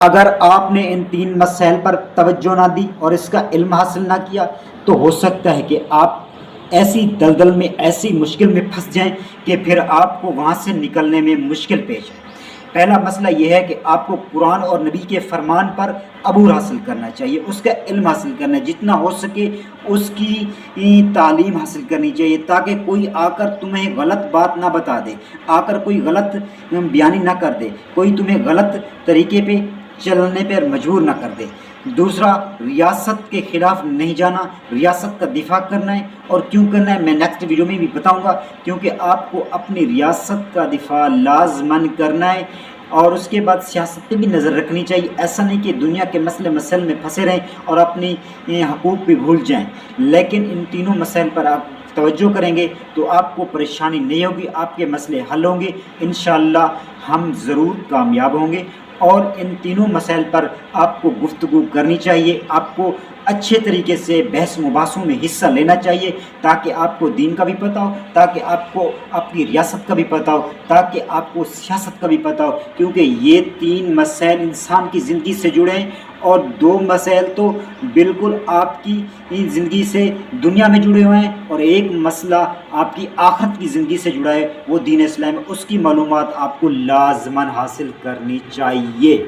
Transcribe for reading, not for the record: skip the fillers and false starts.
اگر آپ نے ان تین مسائل پر توجہ نہ دی اور اس کا علم حاصل نہ کیا تو ہو سکتا ہے کہ آپ ایسی دلدل میں، ایسی مشکل میں پھنس جائیں کہ پھر آپ کو وہاں سے نکلنے میں مشکل پیش ہے۔ پہلا مسئلہ یہ ہے کہ آپ کو قرآن اور نبی کے فرمان پر عبور حاصل کرنا چاہیے، اس کا علم حاصل کرنا ہے، جتنا ہو سکے اس کی تعلیم حاصل کرنی چاہیے، تاکہ کوئی آ کر تمہیں غلط بات نہ بتا دے، آ کر کوئی غلط بیانی نہ کر دے، کوئی تمہیں غلط طریقے پہ چلنے پر مجبور نہ کر دے۔ دوسرا، ریاست کے خلاف نہیں جانا، ریاست کا دفاع کرنا ہے، اور کیوں کرنا ہے میں نیکسٹ ویڈیو میں بھی بتاؤں گا، کیونکہ آپ کو اپنی ریاست کا دفاع لازماً کرنا ہے۔ اور اس کے بعد سیاست پہ بھی نظر رکھنی چاہیے، ایسا نہیں کہ دنیا کے مسئلے مسائل میں پھنسے رہیں اور اپنی حقوق بھی بھول جائیں، لیکن ان تینوں مسائل پر آپ توجہ کریں گے تو آپ کو پریشانی نہیں ہوگی، آپ کے مسئلے حل ہوں گے، انشاءاللہ ہم ضرور کامیاب ہوں گے۔ اور ان تینوں مسائل پر آپ کو گفتگو کرنی چاہیے، آپ کو اچھے طریقے سے بحث مباحثوں میں حصہ لینا چاہیے، تاکہ آپ کو دین کا بھی پتہ ہو، تاکہ آپ کو اپنی ریاست کا بھی پتہ ہو، تاکہ آپ کو سیاست کا بھی پتہ ہو، کیونکہ یہ تین مسائل انسان کی زندگی سے جڑے ہیں، اور دو مسائل تو بالکل آپ کی زندگی سے دنیا میں جڑے ہوئے ہیں، اور ایک مسئلہ آپ کی آخرت کی زندگی سے جڑا ہے، وہ دین اسلام ہے، اس کی معلومات آپ کو لازماً حاصل کرنی چاہیے۔